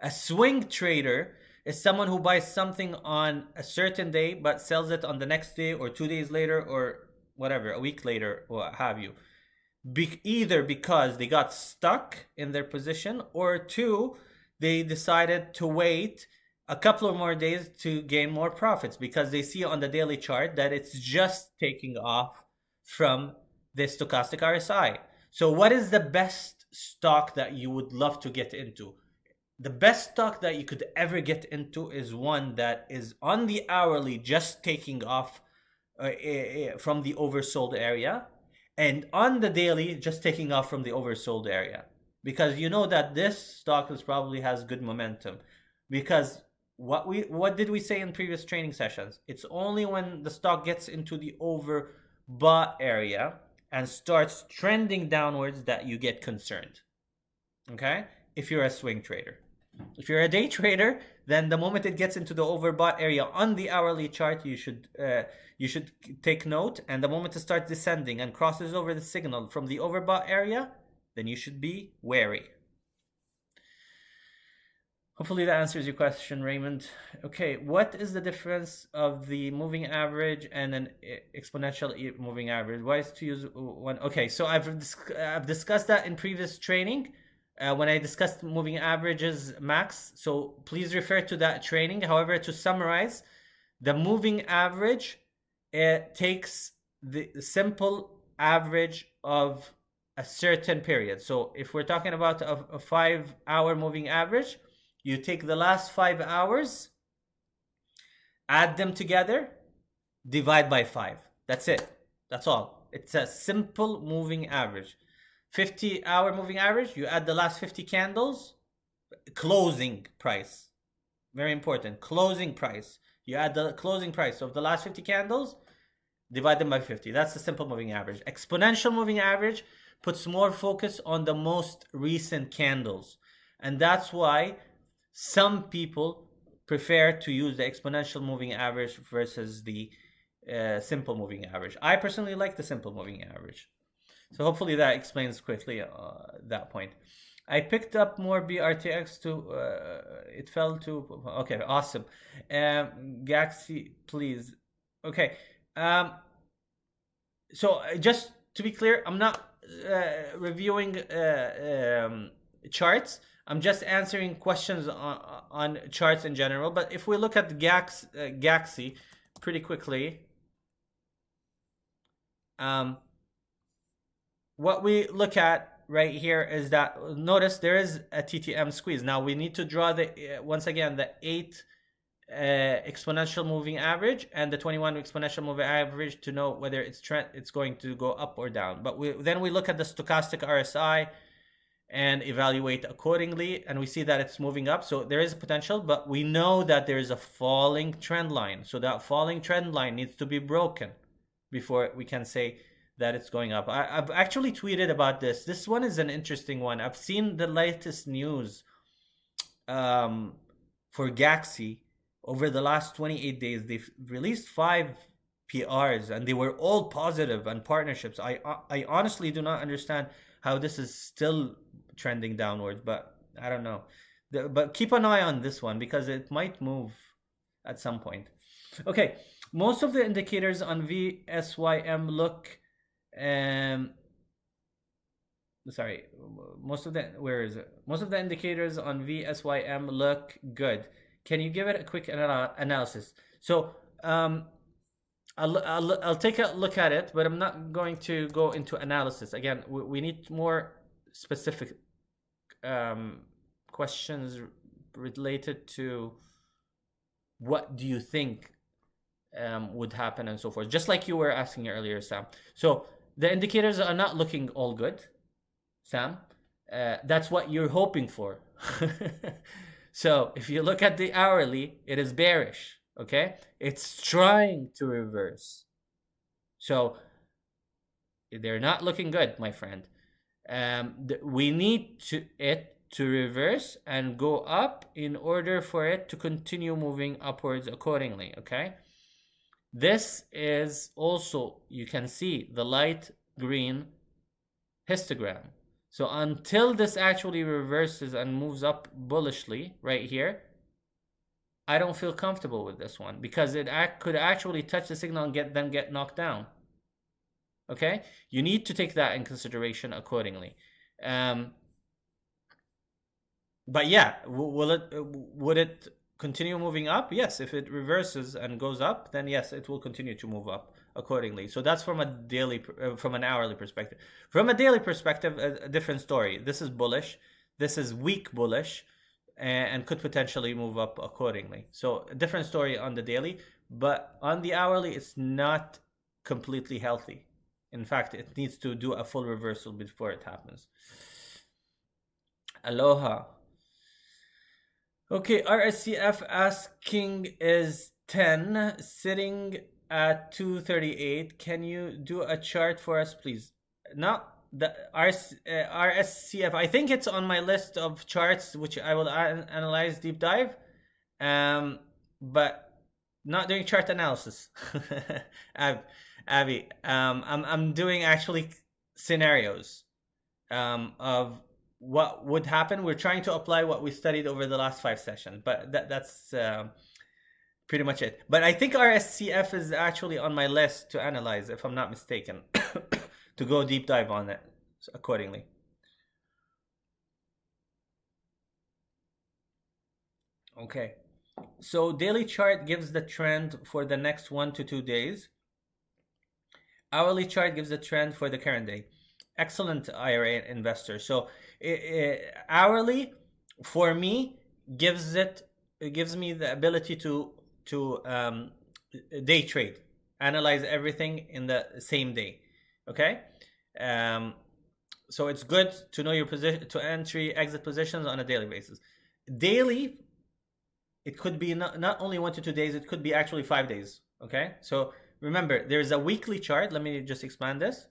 A swing trader is someone who buys something on a certain day but sells it on the next day or 2 days later or whatever, a week later or what have you. Either because they got stuck in their position, or two, they decided to wait a couple of more days to gain more profits because they see on the daily chart that it's just taking off from the stochastic RSI. So what is the best stock that you would love to get into? The best stock that you could ever get into is one that is on the hourly just taking off from the oversold area, and on the daily just taking off from the oversold area, because you know that this stock probably has good momentum. Because what did we say in previous training sessions? It's only when the stock gets into the overbought area and starts trending downwards that you get concerned. Okay, if you're a swing trader. If you're a day trader, then the moment it gets into the overbought area on the hourly chart, you should take note. And the moment it starts descending and crosses over the signal from the overbought area, then you should be wary. Hopefully that answers your question, Raymond. Okay, what is the difference of the moving average and an exponential moving average? Why is to use one? Okay, so I've discussed that in previous training when I discussed moving averages max. So please refer to that training. However, to summarize, the moving average takes the simple average of a certain period. So if we're talking about a 5-hour moving average, you take the last 5 hours, add them together, divide by 5. That's it. That's all. It's a simple moving average. 50-hour moving average, you add the last 50 candles, closing price. Very important. Closing price. You add the closing price of the last 50 candles, divide them by 50. That's the simple moving average. Exponential moving average puts more focus on the most recent candles. And that's why some people prefer to use the exponential moving average versus the simple moving average. I personally like the simple moving average. So hopefully that explains quickly that point. I picked up more BRTX to, it fell to, okay, awesome. Gaxi, please. Okay. So just to be clear, I'm not reviewing charts. I'm just answering questions on charts in general. But if we look at Gaxi pretty quickly, what we look at right here is that, notice there is a TTM squeeze. Now we need to draw the, once again, the 8 exponential moving average and the 21 exponential moving average to know whether it's going to go up or down. But then we look at the stochastic RSI and evaluate accordingly, and we see that it's moving up. So there is a potential, but we know that there is a falling trend line. So that falling trend line needs to be broken before we can say that it's going up. I've actually tweeted about this. This one is an interesting one. I've seen the latest news for Gaxi. Over the last 28 days, they've released 5 PRs, and they were all positive and partnerships. I honestly do not understand how this is still trending downwards, but I don't know. But keep an eye on this one because it might move at some point. Okay, most of the indicators on VSYM look sorry, most of the most of the indicators on VSYM look good. Can you give it a quick analysis? So I'll take a look at it, but I'm not going to go into analysis. Again, we need more specific questions related to what do you think would happen and so forth, just like you were asking earlier, Sam. So the indicators are not looking all good, Sam. That's what you're hoping for. So if you look at the hourly, it is bearish. Okay, it's trying to reverse. So they're not looking good, my friend. We need it to reverse and go up in order for it to continue moving upwards accordingly. Okay, this is also, you can see the light green histogram. So until this actually reverses and moves up bullishly right here, I don't feel comfortable with this one because it could actually touch the signal and then get knocked down. Okay, you need to take that in consideration accordingly. But yeah, would it continue moving up? Yes, if it reverses and goes up, then yes, it will continue to move up accordingly. So that's from a daily, from an hourly perspective. From a daily perspective, a different story. This is bullish. This is weak bullish, and could potentially move up accordingly. So a different story on the daily, but on the hourly, it's not completely healthy. In fact, it needs to do a full reversal before it happens. Aloha. Okay, RSCF asking is 10, sitting at 238. Can you do a chart for us, please? Not the RSCF, I think it's on my list of charts which I will analyze deep dive, but not doing chart analysis. Abby, I'm doing actually scenarios of what would happen. We're trying to apply what we studied over the last 5 sessions, but that's pretty much it. But I think RSCF is actually on my list to analyze, if I'm not mistaken, to go deep dive on it accordingly. Okay, so daily chart gives the trend for the next 1 to 2 days. Hourly chart gives the trend for the current day. Excellent, IRA investor. So hourly for me gives me the ability to day trade, analyze everything in the same day. Okay, so it's good to know your position, to entry exit positions on a daily basis. Daily, it could be not only 1 to 2 days, it could be actually 5 days. Okay, so remember, there's a weekly chart. Let me just expand this.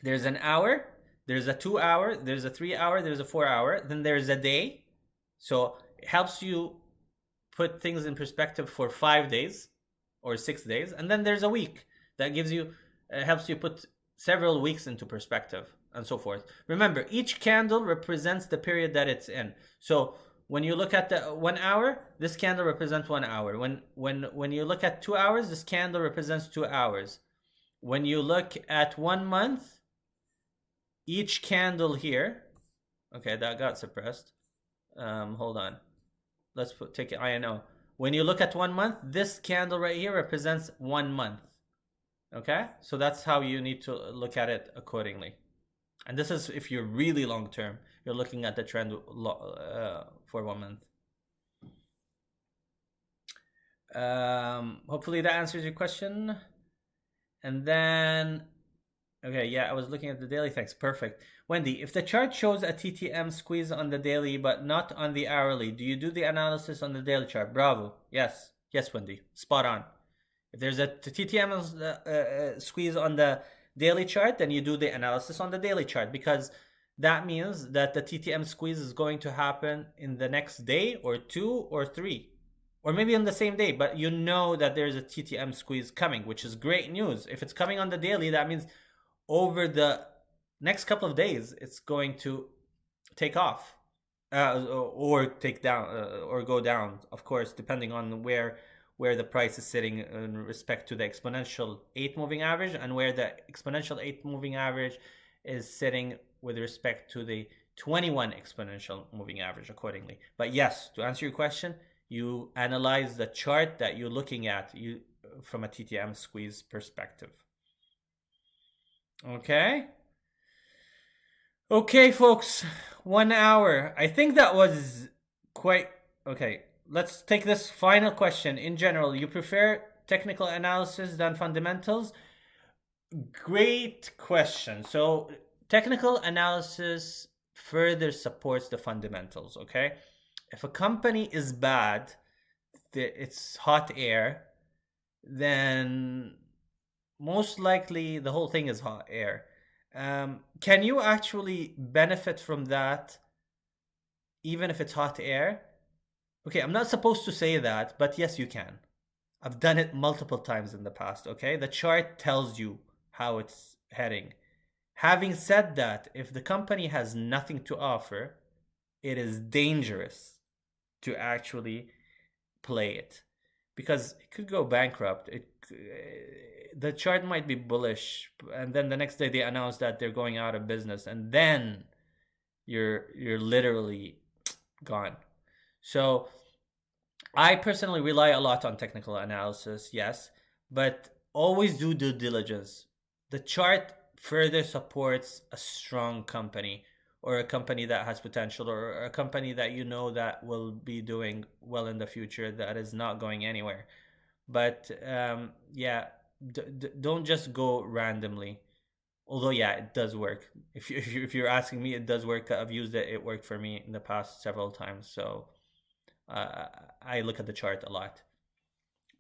There's an hour, there's a 2 hour, there's a 3 hour, there's a 4 hour, then there's a day. So it helps you put things in perspective for 5 days or 6 days. And then there's a week that gives you, helps you put several weeks into perspective, and so forth. Remember, each candle represents the period that it's in. So when you look at the 1 hour, this candle represents 1 hour. When you look at 2 hours, this candle represents 2 hours. When you look at 1 month, each candle here, okay, that got suppressed. Hold on. Let's take it INO. When you look at 1 month, this candle right here represents 1 month. Okay, so that's how you need to look at it accordingly. And this is if you're really long term, you're looking at the trend for 1 month. Hopefully that answers your question. And then, okay, yeah, I was looking at the daily. Thanks, perfect. Wendy, if the chart shows a TTM squeeze on the daily but not on the hourly, do you do the analysis on the daily chart? Bravo. Yes, Wendy, spot on. If there's a TTM squeeze on the daily chart, then you do the analysis on the daily chart, because that means that the TTM squeeze is going to happen in the next day or 2 or 3, or maybe on the same day, but you know that there's a TTM squeeze coming, which is great news. If it's coming on the daily, that means over the next couple of days, it's going to take off or take down or go down, of course, depending on where the price is sitting in respect to the exponential 8 moving average, and where the exponential 8 moving average is sitting with respect to the 21 exponential moving average accordingly. But yes, to answer your question, you analyze the chart that you're looking at from a TTM squeeze perspective. Okay, folks, 1 hour. I think that was quite okay. Let's take this final question. In general, you prefer technical analysis than fundamentals? Great question. So technical analysis further supports the fundamentals, okay? If a company is bad, it's hot air, then most likely the whole thing is hot air. Can you actually benefit from that even if it's hot air? Okay, I'm not supposed to say that, but yes, you can. I've done it multiple times in the past, okay? The chart tells you how it's heading. Having said that, if the company has nothing to offer, it is dangerous to actually play it, because it could go bankrupt. The chart might be bullish, and then the next day they announce that they're going out of business, and then you're literally gone. So I personally rely a lot on technical analysis, yes, but always do due diligence. The chart further supports a strong company, or a company that has potential, or a company that you know that will be doing well in the future, that is not going anywhere. But yeah, don't just go randomly. Although yeah, it does work. If you're asking me, it does work. I've used it. It worked for me in the past several times. So I look at the chart a lot.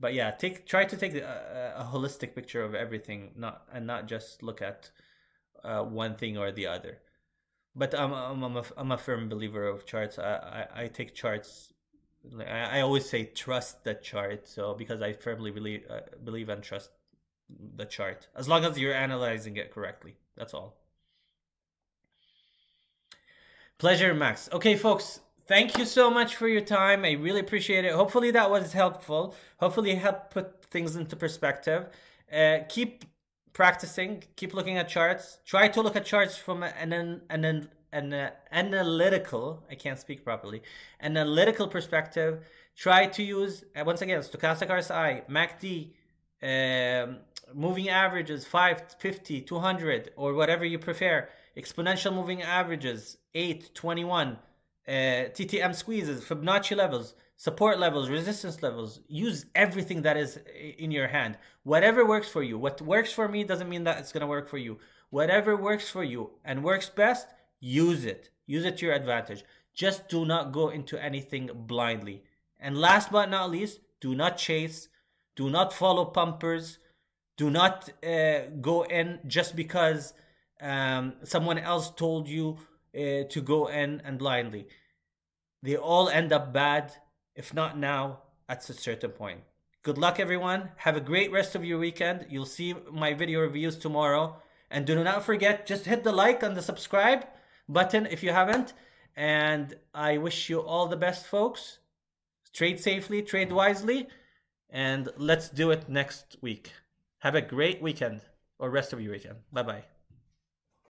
But yeah, try to take a holistic picture of everything, not just look at one thing or the other. But I'm a firm believer of charts. I take charts. I always say trust the chart. So because I firmly believe and trust the chart, as long as you're analyzing it correctly. That's all. Pleasure, Max. Okay, folks. Thank you so much for your time. I really appreciate it. Hopefully that was helpful. Hopefully it helped put things into perspective. Keep practicing. Keep looking at charts. Try to look at charts from an analytical, I can't speak properly, analytical perspective. Try to use, once again, stochastic RSI, MACD, moving averages, 5, 50, 200, or whatever you prefer. Exponential moving averages, 8, 21, TTM squeezes, Fibonacci levels, support levels, resistance levels. Use everything that is in your hand. Whatever works for you. What works for me doesn't mean that it's going to work for you. Whatever works for you and works best, use it. Use it to your advantage. Just do not go into anything blindly. And last but not least, do not chase. Do not follow pumpers. Do not go in just because someone else told you to go in and blindly. They all end up bad, if not now, at a certain point. Good luck, everyone. Have a great rest of your weekend. You'll see my video reviews tomorrow. And do not forget, just hit the like and the subscribe button if you haven't. And I wish you all the best, folks. Trade safely, trade wisely, and let's do it next week. Have a great weekend or rest of your weekend. Bye-bye.